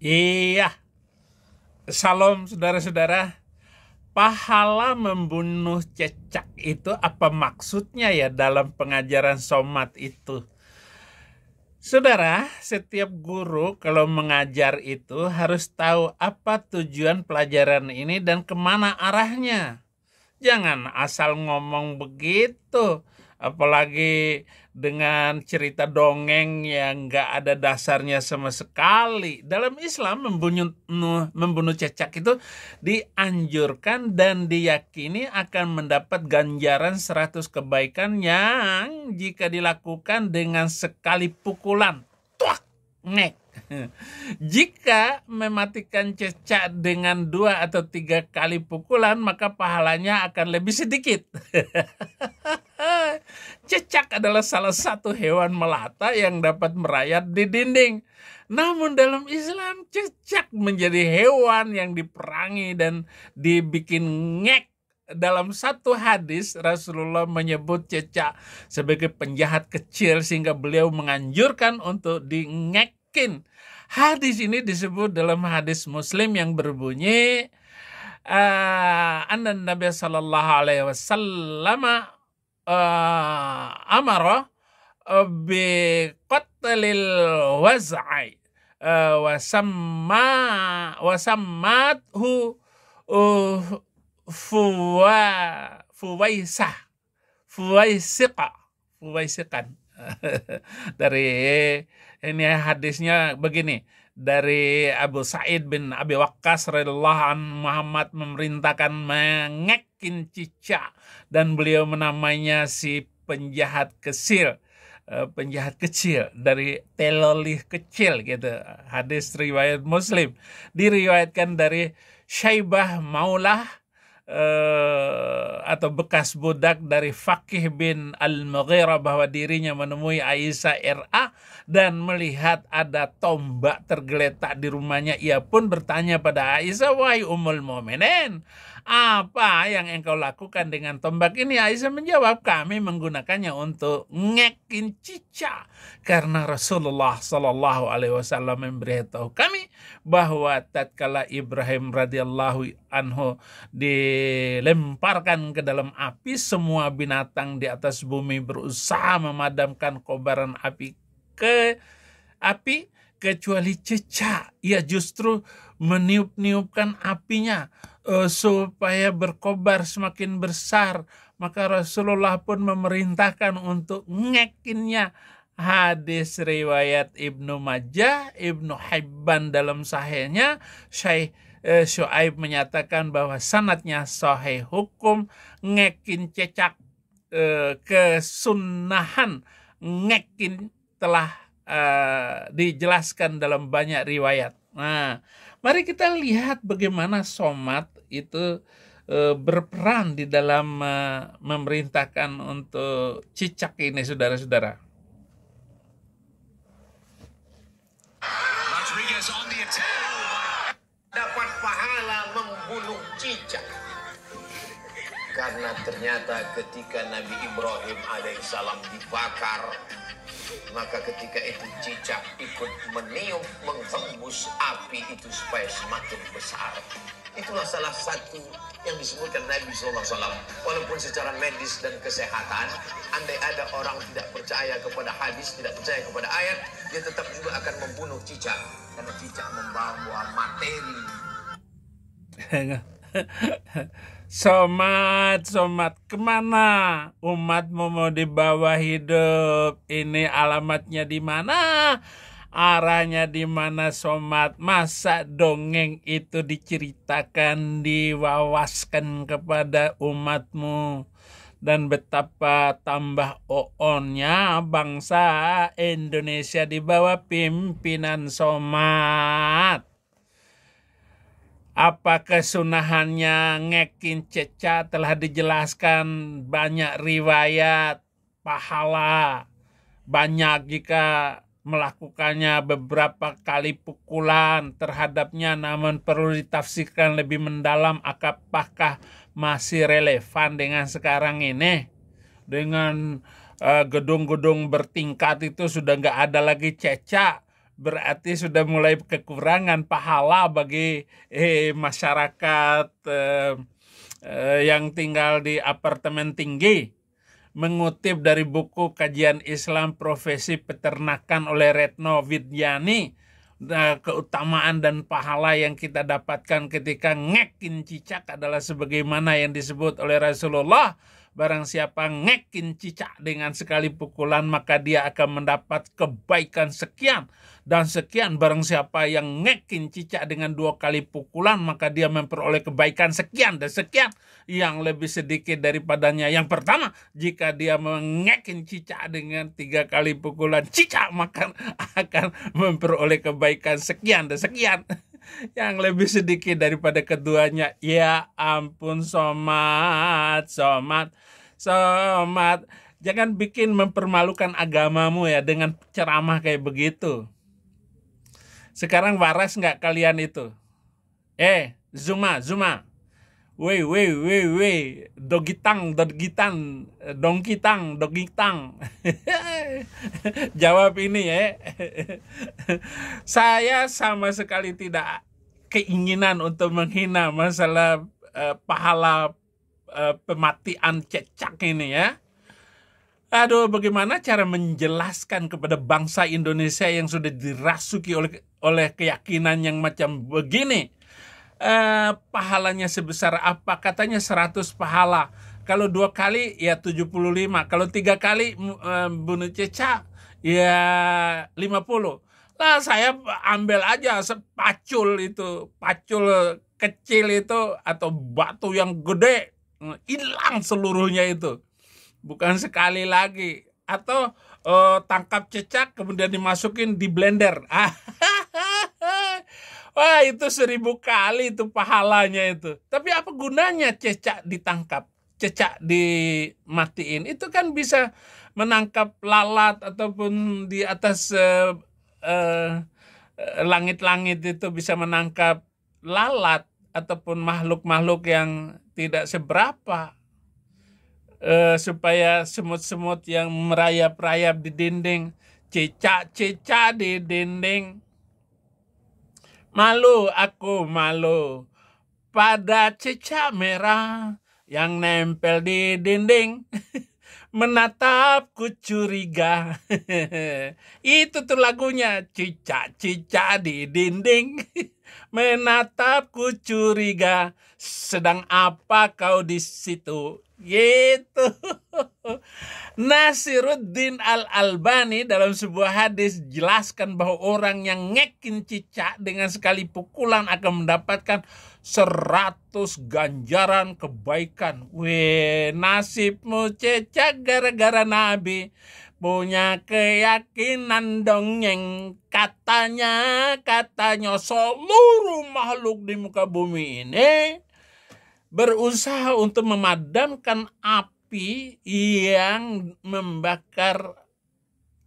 Iya, salam saudara-saudara. Pahala membunuh cecak itu apa maksudnya ya dalam pengajaran somat itu? Saudara, setiap guru kalau mengajar itu harus tahu apa tujuan pelajaran ini dan kemana arahnya. Jangan asal ngomong begitu, apalagi dengan cerita dongeng yang nggak ada dasarnya sama sekali. Dalam Islam membunuh cecak itu dianjurkan dan diyakini akan mendapat ganjaran 100 kebaikan yang jika dilakukan dengan sekali pukulan. Tuak, ngek. Jika mematikan cecak dengan 2 atau 3 kali pukulan, maka pahalanya akan lebih sedikit. Cecak adalah salah satu hewan melata yang dapat merayap di dinding. Namun dalam Islam, cecak menjadi hewan yang diperangi dan dibikin ngek. Dalam satu hadis, Rasulullah menyebut cecak sebagai penjahat kecil sehingga beliau menganjurkan untuk dingekin. Hadis ini disebut dalam hadis Muslim yang berbunyi, anna Nabi sallallahu alaihi wasallam amara bi qatlil waz'i wa sammathu fuwaisiqan. Dari ini hadisnya begini, dari Abu Sa'id bin Abi Waqqas radhiyallahu anhu, Muhammad memerintahkan mengekin cicak dan beliau menamainya si penjahat kecil, dari telolih kecil gitu. Hadis riwayat Muslim. Diriwayatkan dari Syaibah Maulah atau bekas budak dari Faqih bin Al-Mughirah bahwa dirinya menemui Aisyah RA dan melihat ada tombak tergeletak di rumahnya. Ia pun bertanya pada Aisyah, "Wahai Ummul Mukminin, apa yang engkau lakukan dengan tombak ini?" Aisyah menjawab, "Kami menggunakannya untuk ngekin cicak karena Rasulullah Sallallahu Alaihi Wasallam memberitahu kami bahwa tatkala Ibrahim radhiyallahu anhu dilemparkan ke dalam api, semua binatang di atas bumi berusaha memadamkan kobaran api kecuali cecak. Ia justru meniup-niupkan apinya supaya berkobar semakin besar. Maka Rasulullah pun memerintahkan untuk ngekinnya. Hadis riwayat Ibnu Majah, Ibnu Hibban dalam sahihnya. Syuaib menyatakan bahwa sanadnya sahih. Hukum ngekin cecak, kesunahan ngekin telah dijelaskan dalam banyak riwayat. Nah, mari kita lihat bagaimana somat itu berperan di dalam memerintahkan untuk cicak ini, saudara-saudara. Dapat pahala membunuh cicak. Karena ternyata ketika Nabi Ibrahim alaihissalam dibakar, maka ketika itu cicak ikut meniup, menghembus api itu supaya semakin besar. Itulah salah satu yang disebutkan Nabi SAW. Walaupun secara medis dan kesehatan, andai ada orang tidak percaya kepada hadis, tidak percaya kepada ayat, dia tetap juga akan membunuh cicak. Karena cicak membawa materi. Somat, kemana umatmu mau dibawa hidup? Ini alamatnya di mana? Arahnya di mana, somat? Masa dongeng itu diceritakan, diwawaskan kepada umatmu? Dan betapa tambah oonnya bangsa Indonesia di bawah pimpinan somat. Apa kesunahannya ngekin cecak telah dijelaskan, banyak riwayat, pahala banyak jika melakukannya beberapa kali pukulan terhadapnya, namun perlu ditafsirkan lebih mendalam apakah masih relevan dengan sekarang ini. Dengan gedung-gedung bertingkat itu sudah nggak ada lagi cecak. berarti sudah mulai kekurangan pahala bagi masyarakat yang tinggal di apartemen tinggi. Mengutip dari buku Kajian Islam Profesi Peternakan oleh Retno Widyani, keutamaan dan pahala yang kita dapatkan ketika ngekin cicak adalah sebagaimana yang disebut oleh Rasulullah. Barang siapa ngekin cicak dengan sekali pukulan, maka dia akan mendapat kebaikan sekian dan sekian. Barang siapa yang ngekin cicak dengan 2 kali pukulan, maka dia memperoleh kebaikan sekian dan sekian, yang lebih sedikit daripadanya yang pertama. Jika dia mengekin cicak dengan 3 kali pukulan cicak, maka akan memperoleh kebaikan sekian dan sekian, yang lebih sedikit daripada keduanya. Ya ampun, somat. Jangan bikin mempermalukan agamamu ya dengan ceramah kayak begitu. Sekarang waras nggak kalian itu? Zuma. Wei, dogitang, dongkitang. Jawab ini ya. Saya sama sekali tidak keinginan untuk menghina masalah pahala pematian cecak ini ya. Aduh, bagaimana cara menjelaskan kepada bangsa Indonesia yang sudah dirasuki oleh keyakinan yang macam begini? Pahalanya sebesar apa? Katanya 100 pahala. Kalau 2 kali ya 75. Kalau 3 kali bunuh cecak ya 50. Lah saya ambil aja pacul kecil itu atau batu yang gede, hilang seluruhnya itu. Bukan sekali lagi. Atau tangkap cecak kemudian dimasukin di blender. Wah, itu 1000 kali itu pahalanya itu. Tapi apa gunanya cecak ditangkap? Cecak dimatiin. Itu kan bisa menangkap lalat ataupun di atas langit-langit itu bisa menangkap lalat ataupun makhluk-makhluk yang tidak seberapa. Supaya semut-semut yang merayap-rayap di dinding, cicak-cicak di dinding. Aku malu pada cicak merah yang nempel di dinding. Menatapku curiga. Itu tuh lagunya, cicak-cicak di dinding. Menatapku curiga, sedang apa kau di situ? Gitu. Nasiruddin Al-Albani dalam sebuah hadis jelaskan bahwa orang yang ngekin cicak dengan sekali pukulan akan mendapatkan 100 ganjaran kebaikan. Nasibmu cecak gara-gara Nabi punya keyakinan dongeng. Katanya seluruh makhluk di muka bumi ini berusaha untuk memadamkan api yang membakar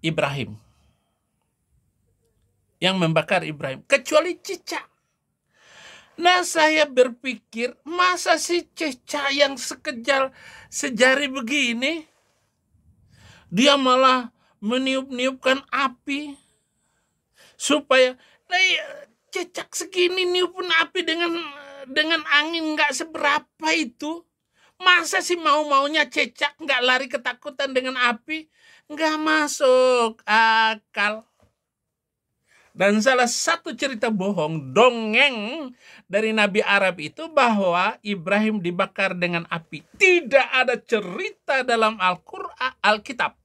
Ibrahim. Kecuali cicak. Nah, saya berpikir, masa si cecak yang sekejal sejari begini, dia malah meniup-niupkan api supaya cecak segini niupin api dengan angin nggak seberapa itu. Masa sih mau-maunya cecak nggak lari ketakutan dengan api? Nggak masuk akal. Dan salah satu cerita bohong, dongeng dari Nabi Arab itu bahwa Ibrahim dibakar dengan api. Tidak ada cerita dalam Al-Quran, Alkitab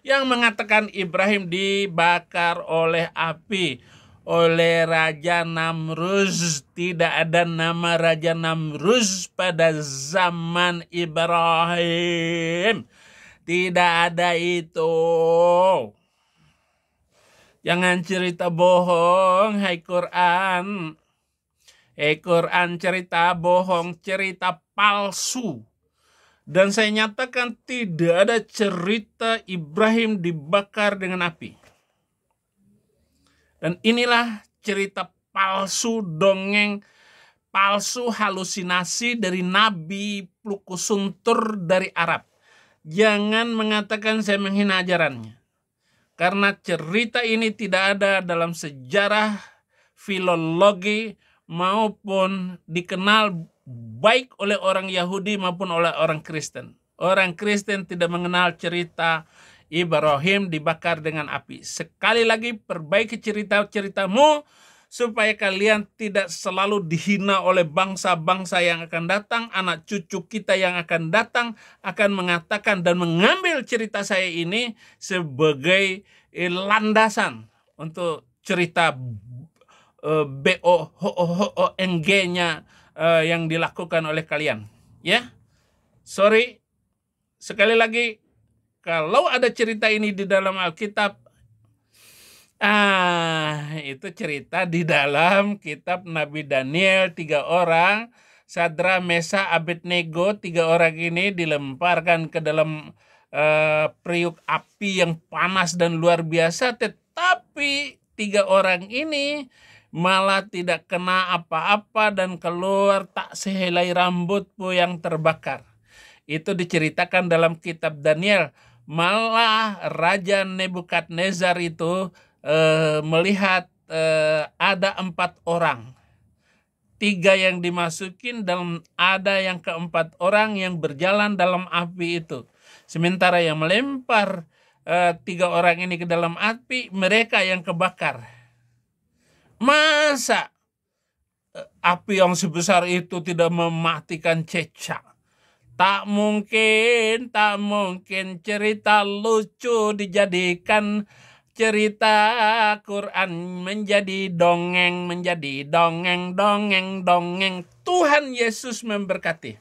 yang mengatakan Ibrahim dibakar oleh api, oleh Raja Namruz. Tidak ada nama Raja Namruz pada zaman Ibrahim. Tidak ada itu. Jangan cerita bohong, hai Quran. Quran cerita bohong, cerita palsu. Dan saya nyatakan tidak ada cerita Ibrahim dibakar dengan api. Dan inilah cerita palsu, dongeng palsu, halusinasi dari Nabi Plukusuntur dari Arab. Jangan mengatakan saya menghina ajarannya. Karena cerita ini tidak ada dalam sejarah filologi maupun dikenal baik oleh orang Yahudi maupun oleh orang Kristen. Orang Kristen tidak mengenal cerita Ibrahim dibakar dengan api. Sekali lagi, perbaiki cerita-ceritamu supaya kalian tidak selalu dihina oleh bangsa-bangsa yang akan datang. Anak cucu kita yang akan datang akan mengatakan dan mengambil cerita saya ini sebagai landasan untuk cerita BOHONG-nya yang dilakukan oleh kalian. Ya, sorry. Sekali lagi, kalau ada cerita ini di dalam Alkitab, itu cerita di dalam kitab Nabi Daniel. 3 orang, Sadra, Mesa, Abednego, 3 orang ini dilemparkan ke dalam periuk api yang panas dan luar biasa. Tetapi 3 orang ini malah tidak kena apa-apa dan keluar tak sehelai rambut pun yang terbakar. Itu diceritakan dalam kitab Daniel. Malah Raja Nebukadnezar itu melihat ada 4 orang. 3 yang dimasukin dan ada yang ke-4 orang yang berjalan dalam api itu. Sementara yang melempar 3 orang ini ke dalam api, mereka yang kebakar. Masa api yang sebesar itu tidak mematikan cecak? Tak mungkin cerita lucu dijadikan cerita Quran menjadi dongeng. Tuhan Yesus memberkati.